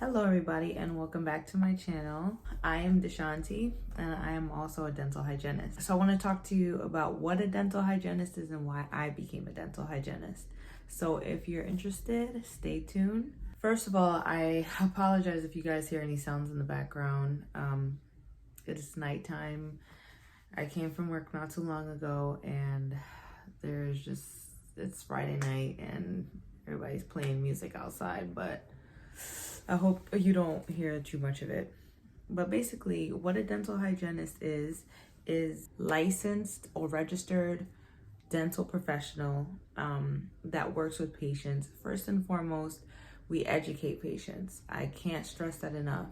Hello everybody and welcome back to my channel. I am Deshanti and I am also a dental hygienist. So I want to talk to you about what a dental hygienist is and why I became a dental hygienist. So if you're interested, stay tuned. First of all, I apologize if you guys hear any sounds in the background. It is nighttime. I came from work not too long ago and it's Friday night and everybody's playing music outside, but I hope you don't hear too much of it. But basically, what a dental hygienist is licensed or registered dental professional that works with patients. First and foremost, we educate patients. I can't stress that enough.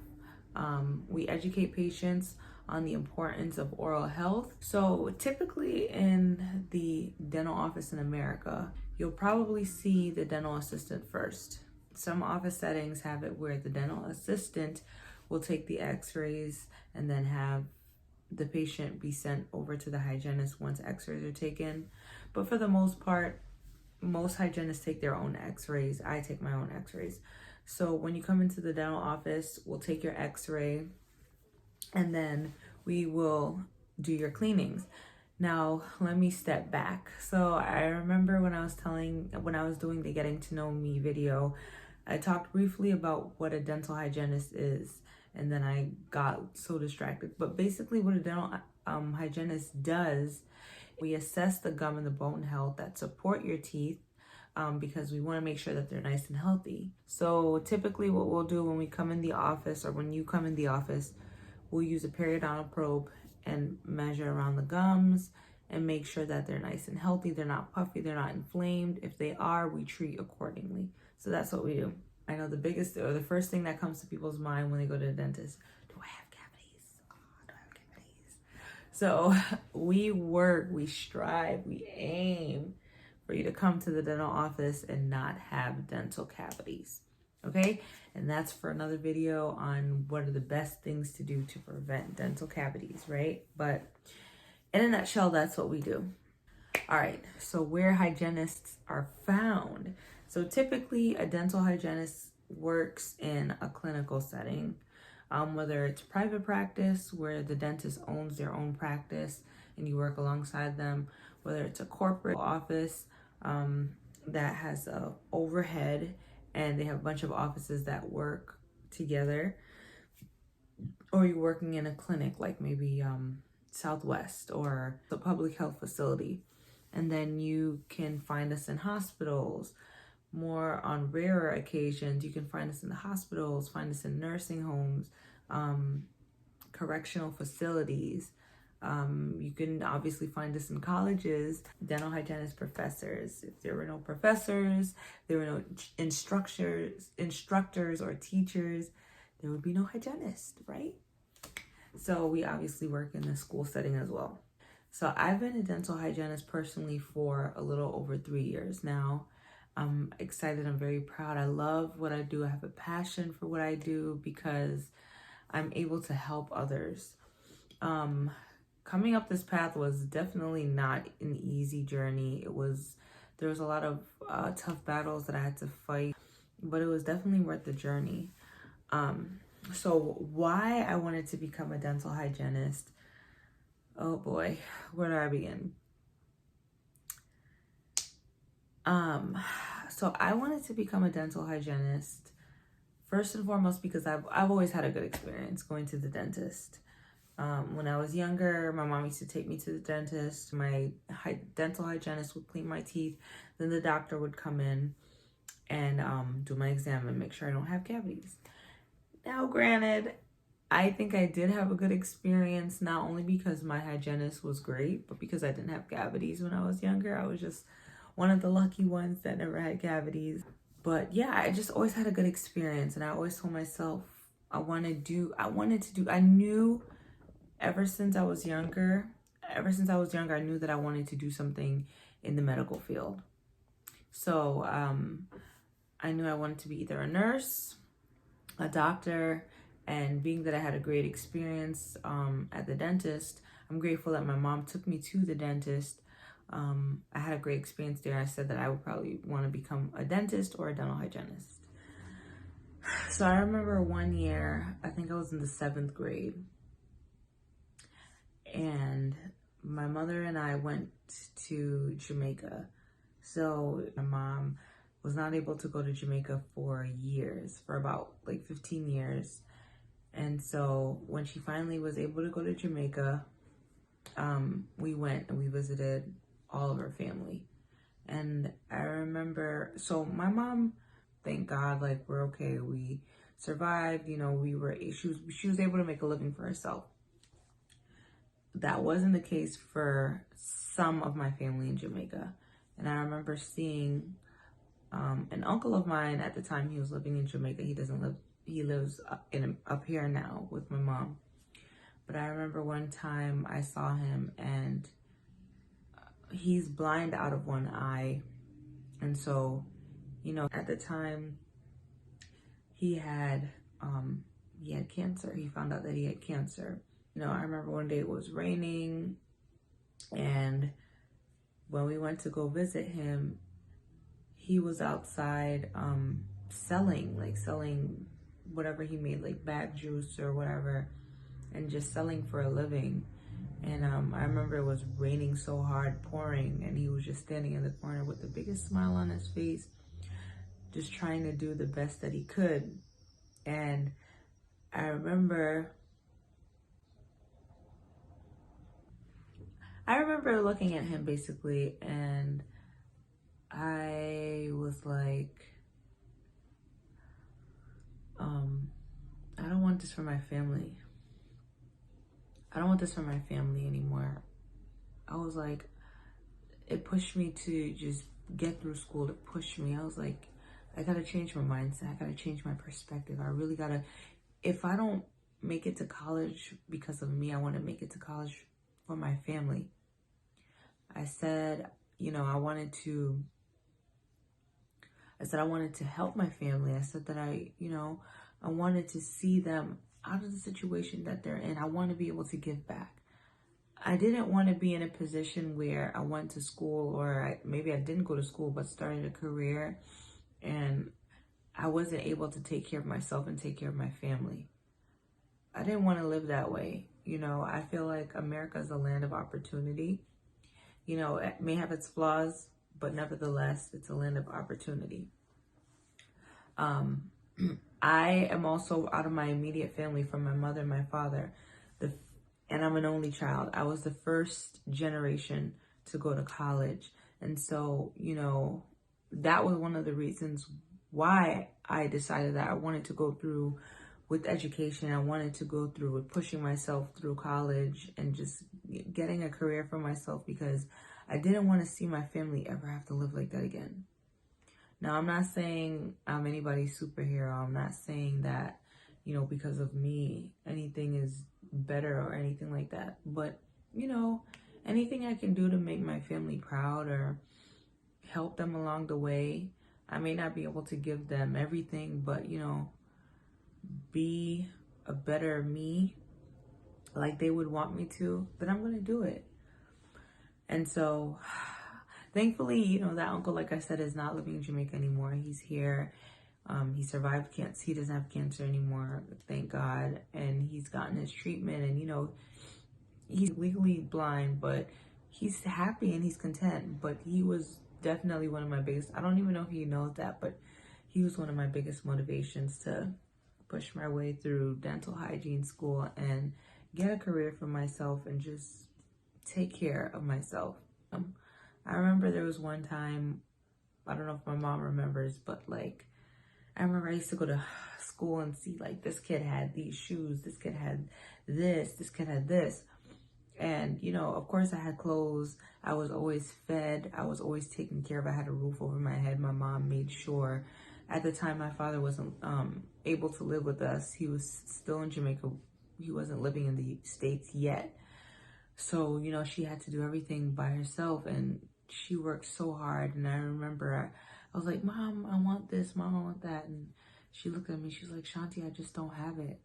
We educate patients on the importance of oral health. So typically in the dental office in America, you'll probably see the dental assistant first. Some office settings have it where the dental assistant will take the x-rays and then have the patient be sent over to the hygienist once x-rays are taken. But for the most part, most hygienists take their own x-rays. I take my own x-rays. So when you come into the dental office, we'll take your x-ray and then we will do your cleanings. Now, let me step back. So I remember when I was doing the getting to know me video, I talked briefly about what a dental hygienist is, and then I got so distracted. But basically what a dental hygienist does, we assess the gum and the bone health that support your teeth because we want to make sure that they're nice and healthy. So typically what we'll do when we come in the office, or when you come in the office, we'll use a periodontal probe and measure around the gums and make sure that they're nice and healthy. They're not puffy, they're not inflamed. If they are, we treat accordingly. So that's what we do. I know the first thing that comes to people's mind when they go to the dentist, do I have cavities? Oh, do I have cavities? So we work, we strive, we aim for you to come to the dental office and not have dental cavities. Okay? And that's for another video on what are the best things to do to prevent dental cavities, right? But in a nutshell, that's what we do. All right, so where hygienists are found. So typically a dental hygienist works in a clinical setting, whether it's private practice where the dentist owns their own practice and you work alongside them, whether it's a corporate office that has a overhead and they have a bunch of offices that work together, or you're working in a clinic like maybe Southwest or the public health facility. And then you can find us in hospitals. More on rarer occasions, you can find us in the hospitals, find us in nursing homes, correctional facilities. You can obviously find us in colleges, dental hygienist professors. If there were no professors, there were no instructors or teachers, there would be no hygienist, right? So we obviously work in the school setting as well. So I've been a dental hygienist personally for a little over 3 years now. I'm excited, I'm very proud. I love what I do. I have a passion for what I do because I'm able to help others. Coming up this path was definitely not an easy journey. There was a lot of tough battles that I had to fight, but it was definitely worth the journey. So why I wanted to become a dental hygienist, oh boy, where do I begin? So I wanted to become a dental hygienist first and foremost because I've always had a good experience going to the dentist. When I was younger, my mom used to take me to the dentist. My dental hygienist would clean my teeth. Then the doctor would come in and do my exam and make sure I don't have cavities. Now, granted, I think I did have a good experience, not only because my hygienist was great, but because I didn't have cavities when I was younger. I was just one of the lucky ones that never had cavities. But yeah, I just always had a good experience, and I always told myself I knew ever since I was younger, I knew that I wanted to do something in the medical field. So I knew I wanted to be either a nurse, a doctor, and being that I had a great experience at the dentist, I'm grateful that my mom took me to the dentist. I had a great experience there. I said that I would probably want to become a dentist or a dental hygienist. So I remember one year, I think I was in the 7th grade, and my mother and I went to Jamaica. So my mom was not able to go to Jamaica for years, for about like 15 years. And so when she finally was able to go to Jamaica, we went and we visited all of her family. And I remember, so my mom, thank God, like, we're okay. We survived, you know, she was able to make a living for herself. That wasn't the case for some of my family in Jamaica. And I remember seeing an uncle of mine at the time. He was living in Jamaica. He lives up here now with my mom. But I remember one time I saw him, and he's blind out of one eye. And so, you know, at the time he had cancer. He found out that he had cancer. You know, I remember one day it was raining, and when we went to go visit him, he was outside selling whatever he made, like bag juice or whatever, and just selling for a living. And I remember it was raining so hard, pouring, and he was just standing in the corner with the biggest smile on his face, just trying to do the best that he could. And I remember looking at him basically, and I was like, I don't want this for my family. I don't want this for my family anymore. I was like, it pushed me to just get through school. It pushed me. I was like, I gotta change my mindset. I gotta change my perspective. I really gotta, if I don't make it to college because of me, I wanna make it to college for my family. I said, you know, I wanted to help my family. I said that I wanted to see them out of the situation that they're in. I want to be able to give back. I didn't want to be in a position where I went to school, or maybe I didn't go to school, but started a career, and I wasn't able to take care of myself and take care of my family. I didn't want to live that way. You know, I feel like America is a land of opportunity. You know, it may have its flaws, but nevertheless, it's a land of opportunity. I am also out of my immediate family, from my mother and my father, and I'm an only child. I was the first generation to go to college. And so, you know, that was one of the reasons why I decided that I wanted to go through with education. I wanted to go through with pushing myself through college and just getting a career for myself, because I didn't want to see my family ever have to live like that again. Now, I'm not saying I'm anybody's superhero. I'm not saying that, you know, because of me, anything is better or anything like that. But, you know, anything I can do to make my family proud or help them along the way. I may not be able to give them everything, but, you know, be a better me like they would want me to, then I'm going to do it. And so thankfully, you know, that uncle, like I said, is not living in Jamaica anymore. He's here. He survived cancer. He doesn't have cancer anymore, thank God. And he's gotten his treatment, and, you know, he's legally blind, but he's happy and he's content. But he was definitely one of my biggest, I don't even know if he knows that, but he was one of my biggest motivations to push my way through dental hygiene school and get a career for myself and just take care of myself. I remember there was one time, I don't know if my mom remembers, but like, I remember I used to go to school and see, like, this kid had these shoes, this kid had this kid had this. And, you know, of course I had clothes. I was always fed. I was always taken care of. I had a roof over my head. My mom made sure. At the time, my father wasn't able to live with us. He was still in Jamaica. He wasn't living in the States yet. So, you know, she had to do everything by herself, and she worked so hard. And I remember I was like, Mom, I want this. Mom, I want that. And she looked at me. She's like, Shanti, I just don't have it.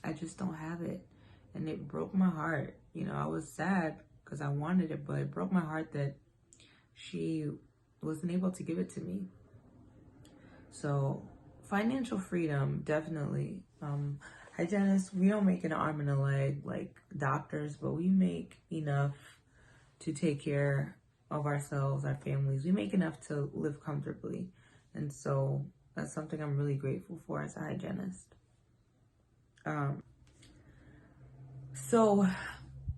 I just don't have it. And it broke my heart. You know, I was sad because I wanted it, but it broke my heart that she wasn't able to give it to me. So financial freedom, definitely. Hygienists, we don't make an arm and a leg like doctors, but we make enough to take care of ourselves, our families. We make enough to live comfortably. And so that's something I'm really grateful for as a hygienist. So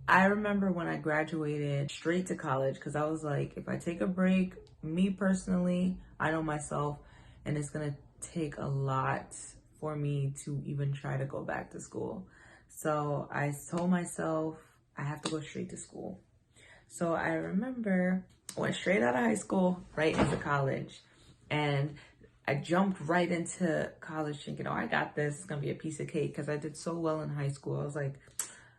I remember when I graduated straight to college, because I was like, if I take a break, me personally, I know myself, and it's going to take a lot for me to even try to go back to school. So I told myself I have to go straight to school. So I remember I went straight out of high school, right into college. And I jumped right into college thinking, oh, I got this. It's going to be a piece of cake, because I did so well in high school. I was like,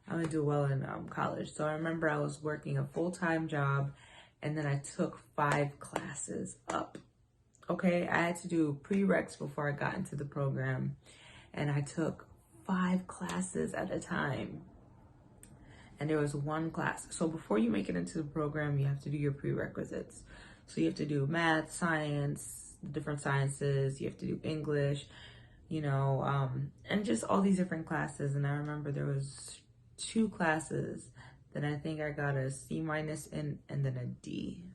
I'm going to do well in college. So I remember I was working a full-time job, and then I took 5 classes up. Okay, I had to do prereqs before I got into the program, and I took 5 classes at a time. And there was 1 class. So before you make it into the program, you have to do your prerequisites. So you have to do math, science, different sciences. You have to do English, and just all these different classes. And I remember there was 2 classes that I think I got a C- in, and then a D.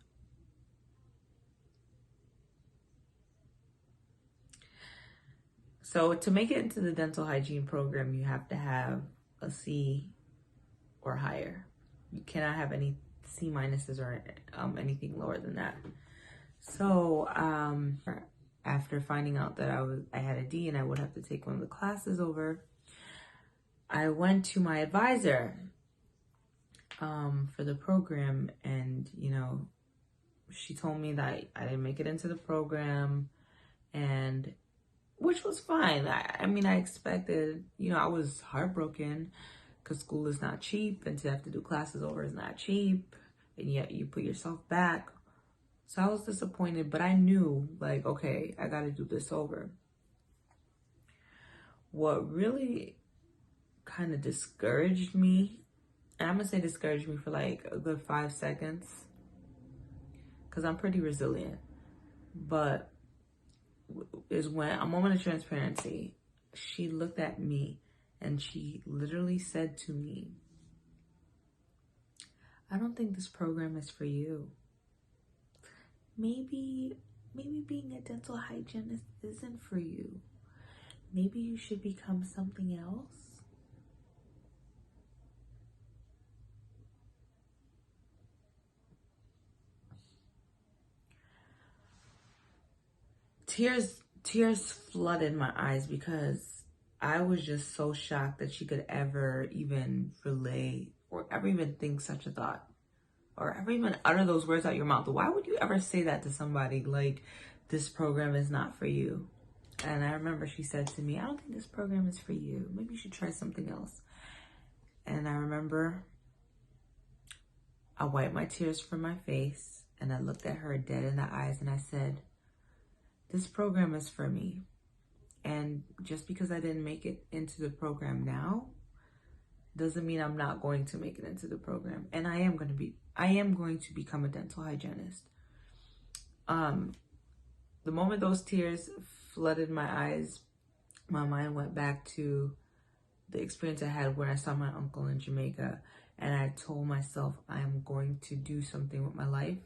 So to make it into the dental hygiene program, you have to have a C or higher. You cannot have any C- or anything lower than that. So after finding out that I had a D and I would have to take one of the classes over, I went to my advisor for the program, and she told me that I didn't make it into the program, and which was fine. I mean, I expected, I was heartbroken, because school is not cheap, and to have to do classes over is not cheap, and yet you put yourself back. So I was disappointed, but I knew, like, okay, I got to do this over. What really kind of discouraged me, and I'm going to say discouraged me for like a good 5 seconds, because I'm pretty resilient, but is when, a moment of transparency, she looked at me and she literally said to me, I don't think this program is for you. Maybe being a dental hygienist isn't for you. Maybe you should become something else. Tears flooded my eyes, because I was just so shocked that she could ever even relay or ever even think such a thought, or ever even utter those words out your mouth. Why would you ever say that to somebody, like, this program is not for you? And I remember she said to me, I don't think this program is for you. Maybe you should try something else. And I remember I wiped my tears from my face, and I looked at her dead in the eyes, and I said, this program is for me. And just because I didn't make it into the program now doesn't mean I'm not going to make it into the program. And I am going to become a dental hygienist. The moment those tears flooded my eyes, my mind went back to the experience I had when I saw my uncle in Jamaica, and I told myself I am going to do something with my life.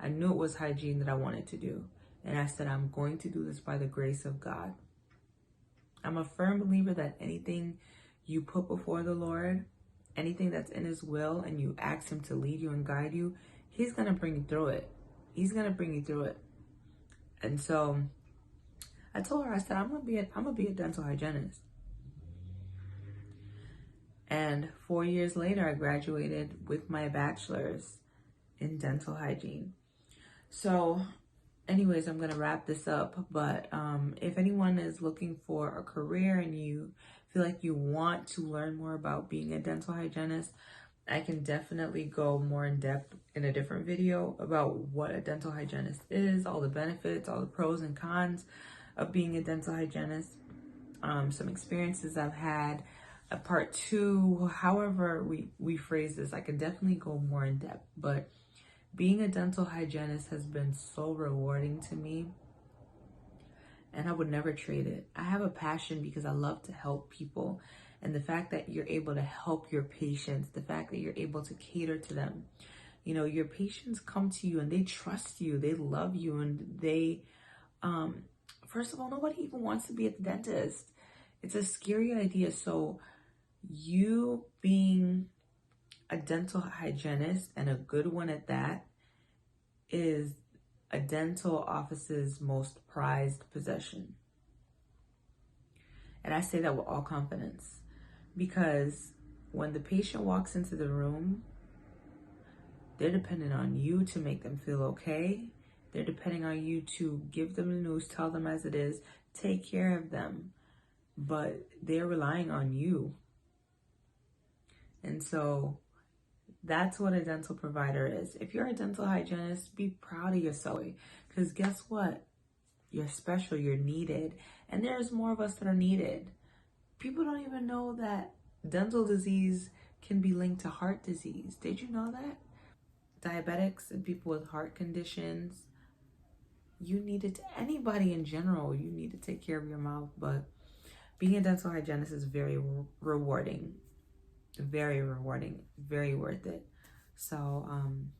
I knew it was hygiene that I wanted to do, and I said, I'm going to do this by the grace of God. I'm a firm believer that anything you put before the Lord, anything that's in His will, and you ask Him to lead you and guide you, He's going to bring you through it. He's going to bring you through it. And so I told her, I said, I'm gonna be a dental hygienist. And 4 years later, I graduated with my bachelor's in dental hygiene. So anyways, I'm gonna wrap this up. But if anyone is looking for a career and you feel like you want to learn more about being a dental hygienist, I can definitely go more in depth in a different video about what a dental hygienist is, all the benefits, all the pros and cons of being a dental hygienist, some experiences I've had, a part 2, however we phrase this. I can definitely go more in depth, but being a dental hygienist has been so rewarding to me. and I would never trade it. I have a passion because I love to help people. And the fact that you're able to help your patients, the fact that you're able to cater to them, you know, your patients come to you and they trust you, they love you, and they, first of all, nobody even wants to be at the dentist. It's a scary idea. So you being a dental hygienist, and a good one at that, is a dental office's most prized possession. And I say that with all confidence, because when the patient walks into the room, they're dependent on you to make them feel okay. They're depending on you to give them the news, tell them as it is, take care of them. But they're relying on you. And so that's what a dental provider is. If you're a dental hygienist, be proud of yourself. Because guess what? You're special, you're needed. And there's more of us that are needed. People don't even know that dental disease can be linked to heart disease. Did you know that? Diabetics and people with heart conditions, you need it. Anybody in general, you need to take care of your mouth. But being a dental hygienist is very rewarding. Very rewarding, very worth it. So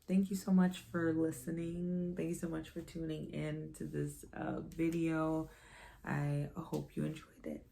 thank you so much for listening. Thank you so much for tuning in to this video. I hope you enjoyed it.